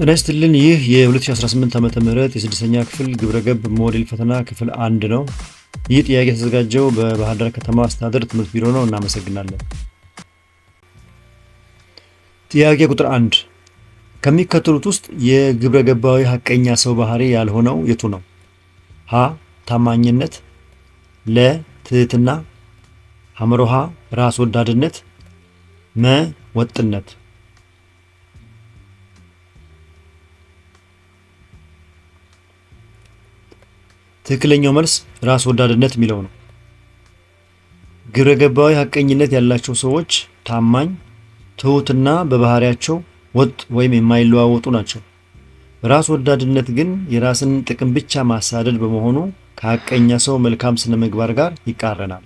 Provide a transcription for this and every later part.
ጤና ይስጥልን። ይህ የ2018 ዓመተ ምህረት የስድስተኛ ክፍል ግብረገብ ሞዴል ፈተና ክፍል 1 ነው። ይህ ጥያቄ የተዘጋጀው በባህር ዳር ከተማ አስተዳደር ትምህርት ቢሮ ነው። እናመሰግናለን። ጥያቄ ቁጥር 1 ከሚከተሉት ውስጥ የግብረገባዊ ሐቀኛ ሰው ባህሪ ያልሆነው የቱ ነው? ሀ ታማኝነት፣ ለ ትህትና፣ ሐመሮሃ ራስ ወዳድነት፣ መ ወጥነት። ትክክለኛው መልስ ራስ ወዳድነት የሚለው ነው። ግብረገባዊ ሐቀኝነት ያላቸው ሰዎች ታማኝ፣ ትሁትና በባህሪያቸው ወጥ ወይም የማይለዋወጡ ናቸው። ራስ ወዳድነት ግን የራስን ጥቅም ብቻ ማሳደድ በመሆኑ ከሐቀኛ ሰው መልካም ስነ ምግባር ጋር ይቃረናል።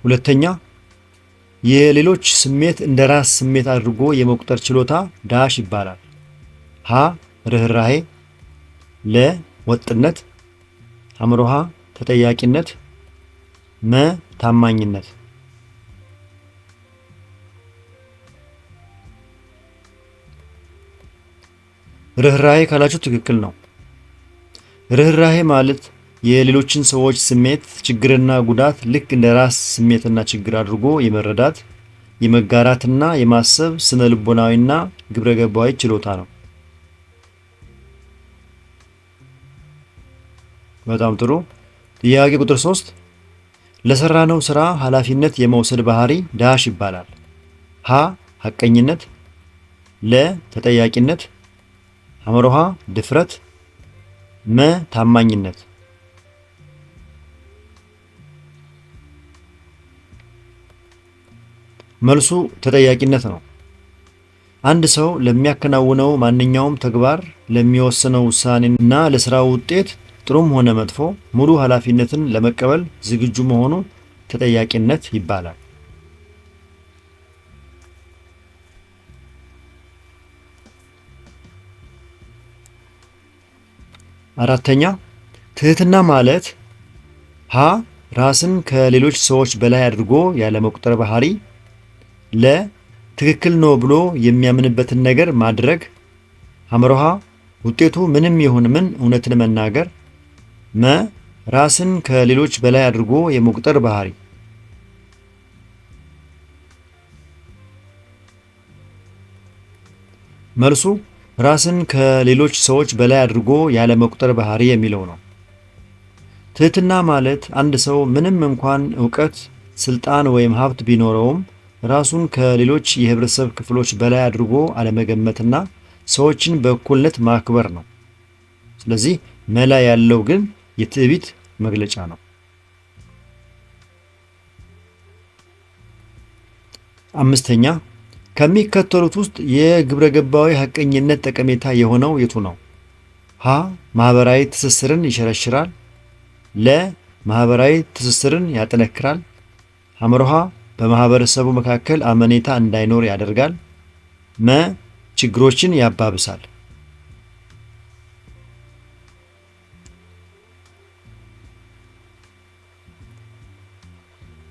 ሁለተኛ የሌሎች ስሜት እንደ ራስ ስሜት አድርጎ የመቁጠር ችሎታ ዳሽ ይባላል። ሀ ርህራሄ፣ ለ ወጥነት፣ ሐመሮሃ ተጠያቂነት፣ መ ታማኝነት። ርህራሄ ካላችሁ ትክክል ነው። ርህራሄ ማለት የሌሎችን ሰዎች ስሜት፣ ችግርና ጉዳት ልክ እንደ ራስ ስሜትና ችግር አድርጎ የመረዳት የመጋራትና የማሰብ ስነ ልቦናዊና ግብረገባዊ ችሎታ ነው። በጣም ጥሩ። ጥያቄ ቁጥር 3 ለሰራነው ስራ ኃላፊነት የመውሰድ ባህሪ ዳሽ ይባላል። ሀ ሐቀኝነት፣ ለ ተጠያቂነት፣ ሐመሮሃ ድፍረት፣ መ ታማኝነት። መልሱ ተጠያቂነት ነው። አንድ ሰው ለሚያከናውነው ማንኛውም ተግባር፣ ለሚወስነው ውሳኔና ለስራው ውጤት ጥሩም ሆነ መጥፎ ሙሉ ኃላፊነትን ለመቀበል ዝግጁ መሆኑ ተጠያቂነት ይባላል። አራተኛ ትህትና ማለት ሀ ራስን ከሌሎች ሰዎች በላይ አድርጎ ያለመቁጠር ባህሪ፣ ለ ትክክል ነው ብሎ የሚያምንበትን ነገር ማድረግ፣ ሐመሮሃ ውጤቱ ምንም ይሁን ምን እውነትን መናገር፣ መ ራስን ከሌሎች በላይ አድርጎ የመቁጠር ባህሪ። መልሱ ራስን ከሌሎች ሰዎች በላይ አድርጎ ያለመቁጠር ባህሪ የሚለው ነው። ትህትና ማለት አንድ ሰው ምንም እንኳን ዕውቀት፣ ስልጣን ወይም ሀብት ቢኖረውም ራሱን ከሌሎች የህብረተሰብ ክፍሎች በላይ አድርጎ አለመገመትና ሰዎችን በእኩልነት ማክበር ነው። ስለዚህ መላ ያለው ግን የትዕቢት መግለጫ ነው። አምስተኛ ከሚከተሉት ውስጥ የግብረገባዊ ሐቀኝነት ጠቀሜታ የሆነው የቱ ነው? ሀ ማህበራዊ ትስስርን ይሸረሽራል፣ ለ ማህበራዊ ትስስርን ያጠነክራል፣ ሐመሮሃ በማህበረሰቡ መካከል አመኔታ እንዳይኖር ያደርጋል፣ መ ችግሮችን ያባብሳል።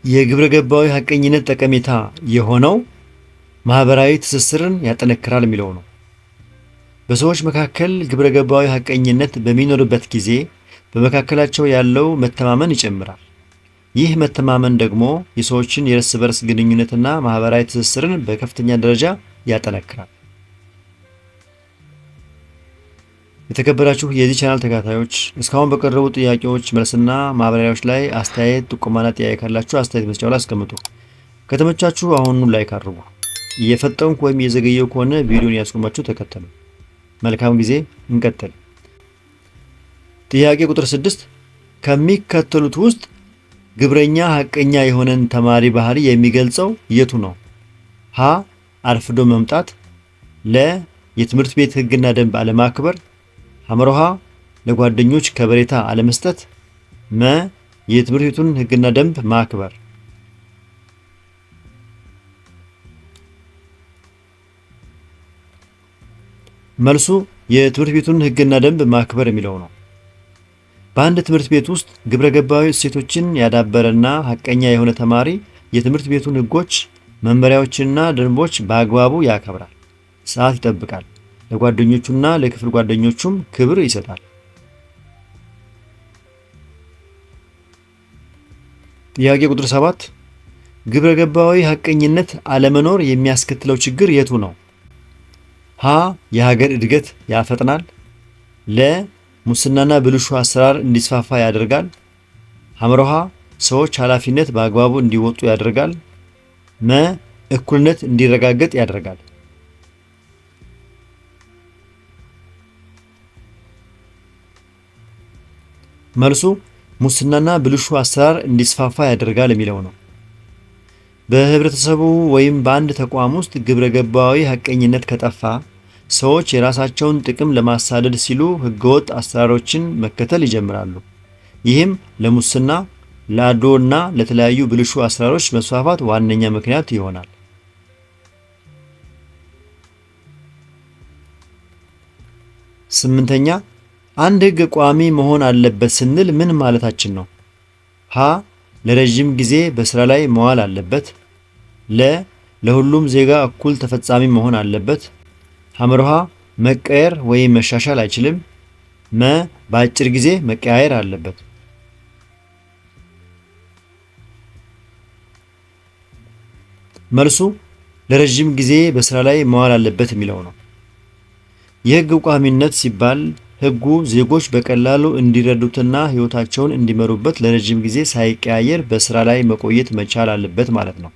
የግብረገባዊ ሐቀኝነት ጠቀሜታ የሆነው ማህበራዊ ትስስርን ያጠነክራል የሚለው ነው። በሰዎች መካከል ግብረገባዊ ሐቀኝነት በሚኖርበት ጊዜ በመካከላቸው ያለው መተማመን ይጨምራል። ይህ መተማመን ደግሞ የሰዎችን የእርስ በርስ ግንኙነትና ማህበራዊ ትስስርን በከፍተኛ ደረጃ ያጠነክራል። የተከበራችሁ የዚህ ቻናል ተከታታዮች እስካሁን በቀረቡ ጥያቄዎች መልስና ማብራሪያዎች ላይ አስተያየት፣ ጥቆማና ጥያቄ ካላችሁ አስተያየት መስጫው ላይ አስቀምጡ። ከተመቻችሁ አሁኑኑ ላይክ አድርጉ። እየፈጠንኩ ወይም እየዘገየው ከሆነ ቪዲዮን ያስቆማችሁ ተከተሉ። መልካም ጊዜ። እንቀጥል። ጥያቄ ቁጥር 6 ከሚከተሉት ውስጥ ግብረኛ ሐቀኛ የሆነን ተማሪ ባህሪ የሚገልጸው የቱ ነው? ሀ አርፍዶ መምጣት፣ ለ የትምህርት ቤት ሕግና ደንብ አለማክበር፣ ሐመሮሃ ለጓደኞች ከበሬታ አለመስጠት፣ መ የትምህርት ቤቱን ሕግና ደንብ ማክበር። መልሱ የትምህርት ቤቱን ሕግና ደንብ ማክበር የሚለው ነው። በአንድ ትምህርት ቤት ውስጥ ግብረገባዊ እሴቶችን ያዳበረና ሐቀኛ የሆነ ተማሪ የትምህርት ቤቱን ሕጎች መመሪያዎችንና ደንቦች በአግባቡ ያከብራል፣ ሰዓት ይጠብቃል፣ ለጓደኞቹና ለክፍል ጓደኞቹም ክብር ይሰጣል። ጥያቄ ቁጥር 7 ግብረ ገባዊ ሐቀኝነት አለመኖር የሚያስከትለው ችግር የቱ ነው? ሀ የሀገር እድገት ያፈጥናል። ለ ሙስናና ብልሹ አሰራር እንዲስፋፋ ያደርጋል። ሐመሮሃ ሰዎች ኃላፊነት በአግባቡ እንዲወጡ ያደርጋል። መ እኩልነት እንዲረጋገጥ ያደርጋል። መልሱ ሙስናና ብልሹ አሰራር እንዲስፋፋ ያደርጋል የሚለው ነው። በህብረተሰቡ ወይም በአንድ ተቋም ውስጥ ግብረ ገባዊ ሐቀኝነት ከጠፋ ሰዎች የራሳቸውን ጥቅም ለማሳደድ ሲሉ ህገወጥ አሰራሮችን መከተል ይጀምራሉ። ይህም ለሙስና፣ ለአድሎና ለተለያዩ ብልሹ አሰራሮች መስፋፋት ዋነኛ ምክንያት ይሆናል። ስምንተኛ አንድ ህግ ቋሚ መሆን አለበት ስንል ምን ማለታችን ነው? ሀ ለረጅም ጊዜ በስራ ላይ መዋል አለበት። ለሁሉም ዜጋ እኩል ተፈጻሚ መሆን አለበት። ሐመርሃ መቀየር ወይም መሻሻል አይችልም። በአጭር ጊዜ መቀያየር አለበት። መልሱ ለረጅም ጊዜ በስራ ላይ መዋል አለበት የሚለው ነው። የህግ ቋሚነት ሲባል ህጉ ዜጎች በቀላሉ እንዲረዱትና ህይወታቸውን እንዲመሩበት ለረጅም ጊዜ ሳይቀያየር በስራ ላይ መቆየት መቻል አለበት ማለት ነው።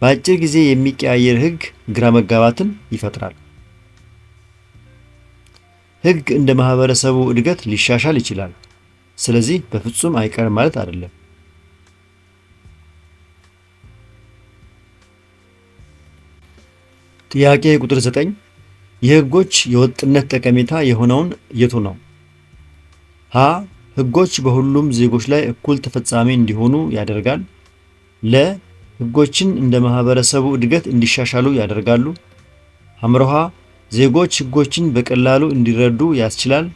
በአጭር ጊዜ የሚቀያየር ህግ ግራ መጋባትን ይፈጥራል። ህግ እንደ ማህበረሰቡ እድገት ሊሻሻል ይችላል። ስለዚህ በፍጹም አይቀርም ማለት አይደለም። ጥያቄ ቁጥር 9 የህጎች የወጥነት ጠቀሜታ የሆነውን የቱ ነው? ሀ ህጎች በሁሉም ዜጎች ላይ እኩል ተፈጻሚ እንዲሆኑ ያደርጋል። ለ ህጎችን እንደ ማህበረሰቡ እድገት እንዲሻሻሉ ያደርጋሉ። ሐመርሃ ዜጎች ህጎችን በቀላሉ እንዲረዱ ያስችላል።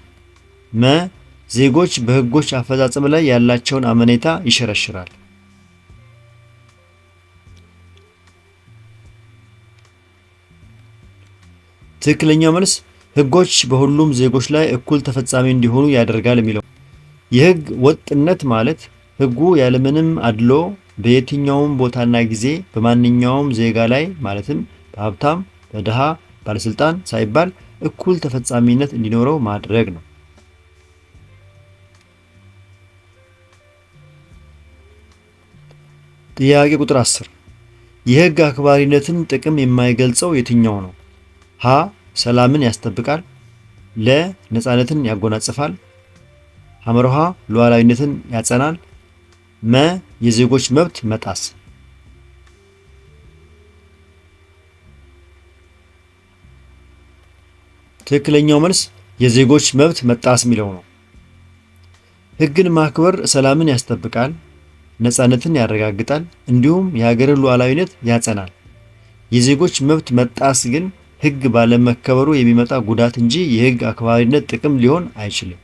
ዜጎች በህጎች አፈጻጸም ላይ ያላቸውን አመኔታ ይሸረሽራል። ትክክለኛው መልስ ህጎች በሁሉም ዜጎች ላይ እኩል ተፈጻሚ እንዲሆኑ ያደርጋል የሚለው። የህግ ወጥነት ማለት ህጉ ያለምንም አድሎ በየትኛውም ቦታና ጊዜ በማንኛውም ዜጋ ላይ ማለትም በሀብታም፣ በድሃ፣ ባለስልጣን ሳይባል እኩል ተፈጻሚነት እንዲኖረው ማድረግ ነው። ጥያቄ ቁጥር 10 የህግ አክባሪነትን ጥቅም የማይገልጸው የትኛው ነው? ሀ ሰላምን ያስጠብቃል። ለ ነፃነትን ያጎናጽፋል። ሐመርሃ ሉዓላዊነትን ያጸናል። የዜጎች መብት መጣስ። ትክክለኛው መልስ የዜጎች መብት መጣስ የሚለው ነው። ህግን ማክበር ሰላምን ያስጠብቃል፣ ነፃነትን ያረጋግጣል፣ እንዲሁም የሀገርን ሉዓላዊነት ያጸናል። የዜጎች መብት መጣስ ግን ህግ ባለመከበሩ የሚመጣ ጉዳት እንጂ የህግ አክባሪነት ጥቅም ሊሆን አይችልም።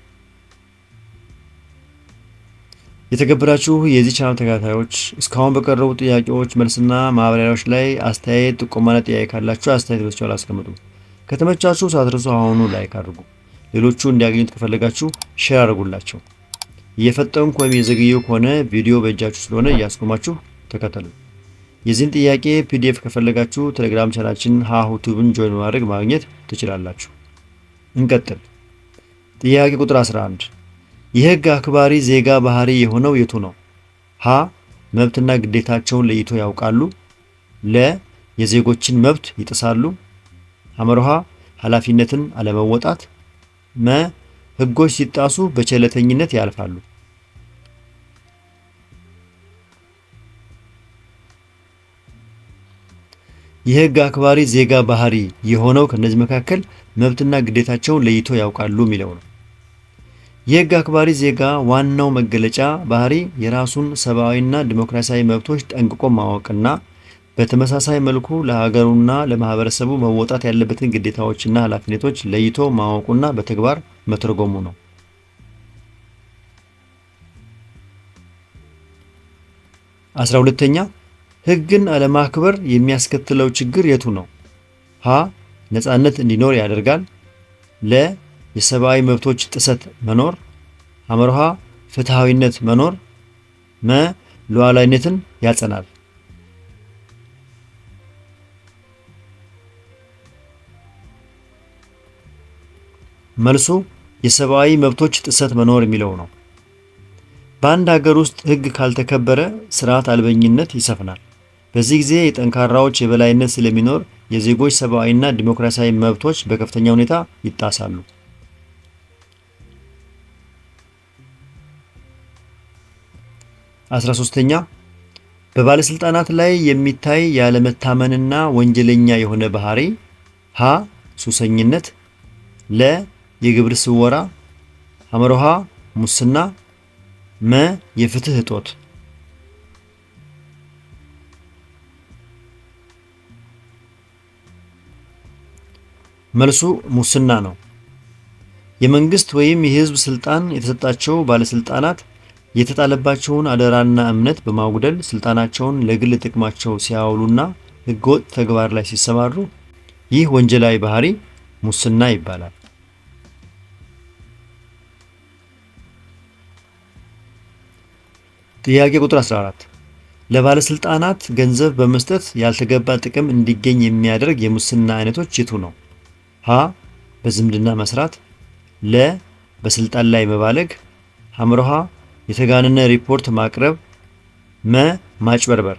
የተከበራችሁ የዚህ ቻናል ተከታታዮች እስካሁን በቀረቡ ጥያቄዎች መልስና ማብራሪያዎች ላይ አስተያየት፣ ጥቆማና ጥያቄ ካላችሁ አስተያየት በስጫው አስቀምጡ። ከተመቻችሁ ሳትረሱ አሁኑ ላይክ አድርጉ። ሌሎቹ እንዲያገኙት ከፈለጋችሁ ሼር አድርጉላቸው። እየፈጠንኩ ወይም የዘገየው ከሆነ ቪዲዮ በእጃችሁ ስለሆነ እያስቆማችሁ ተከተሉ። የዚህን ጥያቄ ፒዲኤፍ ከፈለጋችሁ ቴሌግራም ቻናላችን ሃሁ ቲዩብን ጆይን ማድረግ ማግኘት ትችላላችሁ። እንቀጥል። ጥያቄ ቁጥር 11 የህግ አክባሪ ዜጋ ባህሪ የሆነው የቱ ነው? ሀ መብትና ግዴታቸውን ለይቶ ያውቃሉ። ለ የዜጎችን መብት ይጥሳሉ። ሐመርሃ ኃላፊነትን አለመወጣት። ህጎች ሲጣሱ በቸለተኝነት ያልፋሉ። የህግ አክባሪ ዜጋ ባህሪ የሆነው ከነዚህ መካከል መብትና ግዴታቸውን ለይቶ ያውቃሉ የሚለው ነው። የህግ አክባሪ ዜጋ ዋናው መገለጫ ባህሪ የራሱን ሰብአዊና ዲሞክራሲያዊ መብቶች ጠንቅቆ ማወቅና በተመሳሳይ መልኩ ለሀገሩና ለማህበረሰቡ መወጣት ያለበትን ግዴታዎችና ኃላፊነቶች ለይቶ ማወቁና በተግባር መተርጎሙ ነው። 12ኛ ሕግን አለማክበር የሚያስከትለው ችግር የቱ ነው? ሀ ነፃነት እንዲኖር ያደርጋል። ለ የሰብአዊ መብቶች ጥሰት መኖር። ሐመርሃ ፍትሃዊነት መኖር። መ ሉዓላዊነትን ያጸናል። መልሱ የሰብአዊ መብቶች ጥሰት መኖር የሚለው ነው። በአንድ ሀገር ውስጥ ሕግ ካልተከበረ ስርዓት አልበኝነት ይሰፍናል። በዚህ ጊዜ የጠንካራዎች የበላይነት ስለሚኖር የዜጎች ሰብአዊና ዲሞክራሲያዊ መብቶች በከፍተኛ ሁኔታ ይጣሳሉ። 13ኛ በባለስልጣናት ላይ የሚታይ ያለመታመንና ወንጀለኛ የሆነ ባህሪ ሀ ሱሰኝነት፣ ለ የግብር ስወራ፣ ሐመሮሃ ሙስና፣ መ የፍትህ እጦት። መልሱ ሙስና ነው። የመንግስት ወይም የህዝብ ስልጣን የተሰጣቸው ባለስልጣናት የተጣለባቸውን አደራና እምነት በማጉደል ስልጣናቸውን ለግል ጥቅማቸው ሲያውሉና ህገወጥ ተግባር ላይ ሲሰማሩ ይህ ወንጀላዊ ባህሪ ሙስና ይባላል። ጥያቄ ቁጥር 14 ለባለስልጣናት ገንዘብ በመስጠት ያልተገባ ጥቅም እንዲገኝ የሚያደርግ የሙስና አይነቶች የቱ ነው? ሀ በዝምድና መስራት፣ ለ በስልጣን ላይ መባለግ፣ ሐመርሃ የተጋነነ ሪፖርት ማቅረብ፣ መ ማጭበርበር።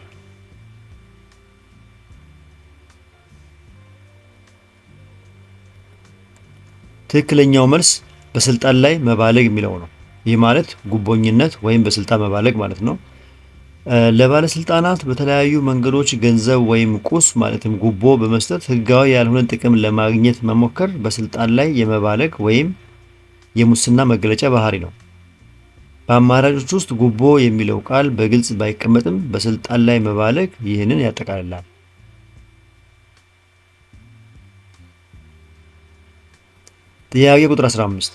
ትክክለኛው መልስ በስልጣን ላይ መባለግ የሚለው ነው። ይህ ማለት ጉቦኝነት ወይም በስልጣን መባለግ ማለት ነው። ለባለስልጣናት በተለያዩ መንገዶች ገንዘብ ወይም ቁስ ማለትም ጉቦ በመስጠት ህጋዊ ያልሆነ ጥቅም ለማግኘት መሞከር በስልጣን ላይ የመባለግ ወይም የሙስና መገለጫ ባህሪ ነው። በአማራጮች ውስጥ ጉቦ የሚለው ቃል በግልጽ ባይቀመጥም በስልጣን ላይ መባለግ ይህንን ያጠቃልላል። ጥያቄ ቁጥር 15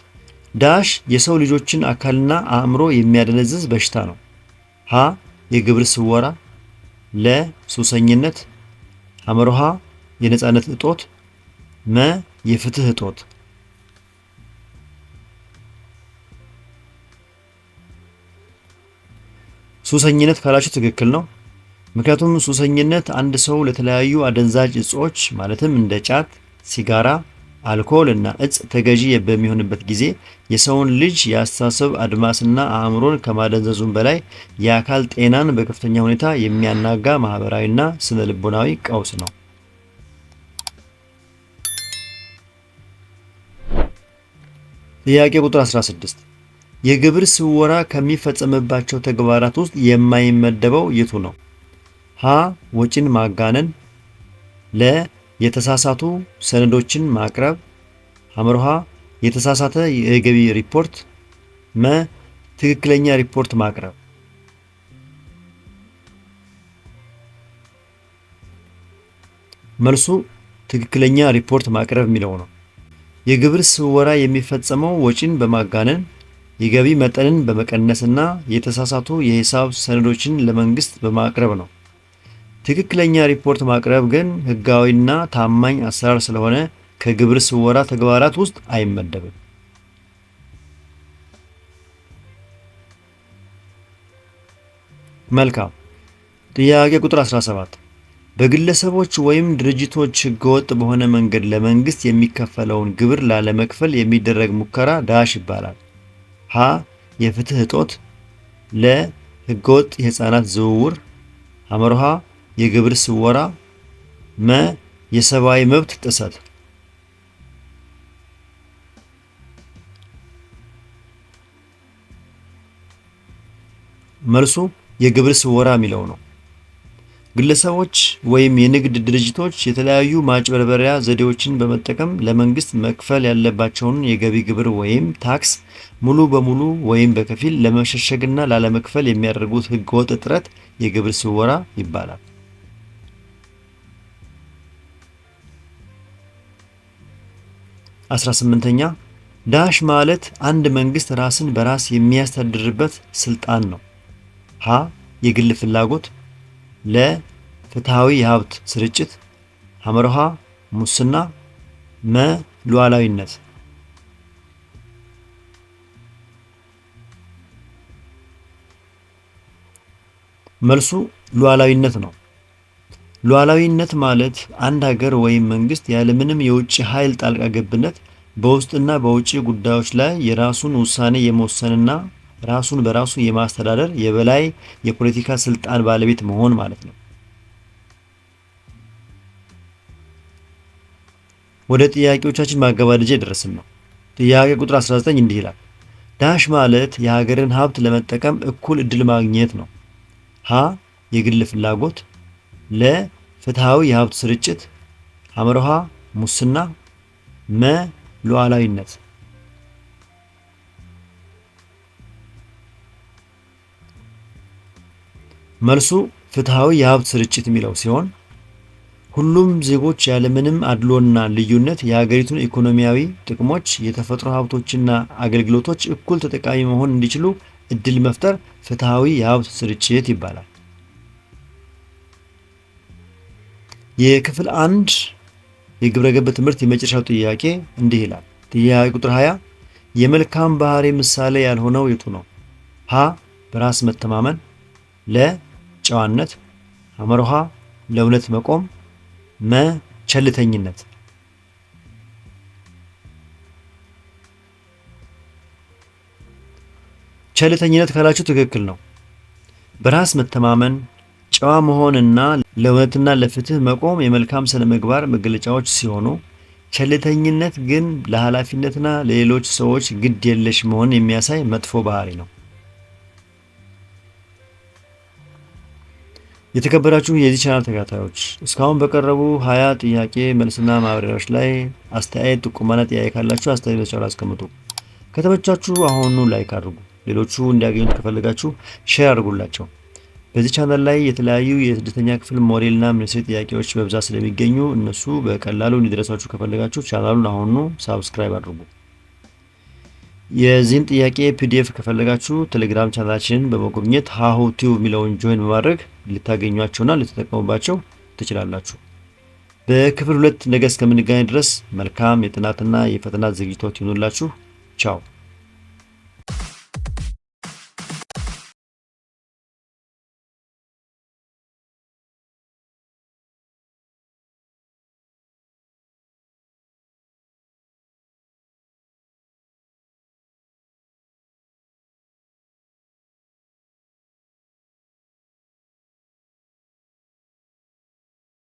ዳሽ የሰው ልጆችን አካልና አእምሮ የሚያደነዝዝ በሽታ ነው። ሀ የግብር ስወራ፣ ለ ሱሰኝነት፣ ሐመርሃ የነፃነት እጦት፣ መ የፍትህ እጦት። ሱሰኝነት ካላችሁ ትክክል ነው። ምክንያቱም ሱሰኝነት አንድ ሰው ለተለያዩ አደንዛዥ እጾች ማለትም እንደ ጫት፣ ሲጋራ፣ አልኮል እና እጽ ተገዢ በሚሆንበት ጊዜ የሰውን ልጅ የአስተሳሰብ አድማስና አእምሮን ከማደንዘዙም በላይ የአካል ጤናን በከፍተኛ ሁኔታ የሚያናጋ ማህበራዊና ስነ ልቦናዊ ቀውስ ነው። ጥያቄ ቁጥር 16 የግብር ስወራ ከሚፈጸምባቸው ተግባራት ውስጥ የማይመደበው የቱ ነው? ሀ ወጪን ማጋነን፣ ለ የተሳሳቱ ሰነዶችን ማቅረብ፣ ሐመርሃ የተሳሳተ የገቢ ሪፖርት፣ መ ትክክለኛ ሪፖርት ማቅረብ። መልሱ ትክክለኛ ሪፖርት ማቅረብ የሚለው ነው። የግብር ስወራ የሚፈጸመው ወጪን በማጋነን የገቢ መጠንን በመቀነስና የተሳሳቱ የሂሳብ ሰነዶችን ለመንግስት በማቅረብ ነው። ትክክለኛ ሪፖርት ማቅረብ ግን ህጋዊና ታማኝ አሰራር ስለሆነ ከግብር ስወራ ተግባራት ውስጥ አይመደብም። መልካም። ጥያቄ ቁጥር 17 በግለሰቦች ወይም ድርጅቶች ህገወጥ በሆነ መንገድ ለመንግስት የሚከፈለውን ግብር ላለመክፈል የሚደረግ ሙከራ ዳሽ ይባላል። ሀ የፍትህ እጦት፣ ለ ህገወጥ የህፃናት ዝውውር፣ ሐመርሃ የግብር ስወራ፣ መ የሰብአዊ መብት ጥሰት። መልሱ የግብር ስወራ የሚለው ነው። ግለሰቦች ወይም የንግድ ድርጅቶች የተለያዩ ማጭበርበሪያ ዘዴዎችን በመጠቀም ለመንግስት መክፈል ያለባቸውን የገቢ ግብር ወይም ታክስ ሙሉ በሙሉ ወይም በከፊል ለመሸሸግና ላለመክፈል የሚያደርጉት ህገወጥ ጥረት የግብር ስወራ ይባላል። 18ኛ ዳሽ ማለት አንድ መንግስት ራስን በራስ የሚያስተዳድርበት ስልጣን ነው። ሀ የግል ፍላጎት፣ ለ ፍትሃዊ የሀብት ስርጭት፣ ሐመርሃ ሙስና፣ መ ሉዓላዊነት። መልሱ ሉዓላዊነት ነው። ሉዓላዊነት ማለት አንድ ሀገር ወይም መንግስት ያለምንም የውጭ ኃይል ጣልቃ ገብነት በውስጥና በውጭ ጉዳዮች ላይ የራሱን ውሳኔ የመወሰንና ራሱን በራሱ የማስተዳደር የበላይ የፖለቲካ ስልጣን ባለቤት መሆን ማለት ነው። ወደ ጥያቄዎቻችን ማገባደጃ የደረስን ነው። ጥያቄ ቁጥር 19 እንዲህ ይላል። ዳሽ ማለት የሀገርን ሀብት ለመጠቀም እኩል እድል ማግኘት ነው። ሀ የግል ፍላጎት፣ ለ ፍትሃዊ የሀብት ስርጭት፣ ሐመርሃ ሙስና፣ መ ሉዓላዊነት። መልሱ ፍትሃዊ የሀብት ስርጭት የሚለው ሲሆን ሁሉም ዜጎች ያለምንም አድሎና ልዩነት የሀገሪቱን ኢኮኖሚያዊ ጥቅሞች፣ የተፈጥሮ ሀብቶችና አገልግሎቶች እኩል ተጠቃሚ መሆን እንዲችሉ እድል መፍጠር ፍትሃዊ የሀብት ስርጭት ይባላል። የክፍል 1 የግብረ ገብ ትምህርት የመጨረሻው ጥያቄ እንዲህ ይላል። ጥያቄ ቁጥር 20 የመልካም ባህሪ ምሳሌ ያልሆነው የቱ ነው? ሀ በራስ መተማመን፣ ለ ጨዋነት፣ ሐመርሃ ለእውነት መቆም፣ መ ቸልተኝነት። ቸልተኝነት ካላችሁ ትክክል ነው። በራስ መተማመን፣ ጨዋ መሆንና ለእውነትና ለፍትህ መቆም የመልካም ስነ ምግባር መገለጫዎች ሲሆኑ ቸልተኝነት ግን ለኃላፊነትና ለሌሎች ሰዎች ግድ የለሽ መሆን የሚያሳይ መጥፎ ባህሪ ነው። የተከበራችሁ የዚህ ቻናል ተከታታዮች እስካሁን በቀረቡ 20 ጥያቄ መልስና ማብራሪያዎች ላይ አስተያየት፣ ጥቆማና ጥያቄ ካላችሁ አስተያየት በቻናሉ አስቀምጡ። ከተመቻችሁ አሁኑ ላይክ አድርጉ። ሌሎቹ እንዲያገኙት ከፈለጋችሁ ሼር አድርጉላቸው። በዚህ ቻናል ላይ የተለያዩ የስድስተኛ ክፍል ሞዴልና ሚኒስትሪ ጥያቄዎች በብዛት ስለሚገኙ እነሱ በቀላሉ እንዲደርሳችሁ ከፈለጋችሁ ቻናሉን አሁኑ ሳብስክራይብ አድርጉ። የዚህን ጥያቄ ፒዲኤፍ ከፈለጋችሁ ቴሌግራም ቻናላችንን በመጎብኘት ሀሁ ቲዩብ የሚለውን ጆይን በማድረግ ልታገኟቸውና ልትጠቀሙባቸው ትችላላችሁ። በክፍል 2 ነገ እስከምንገናኝ ድረስ መልካም የጥናትና የፈተና ዝግጅቶች ይሁንላችሁ። ቻው።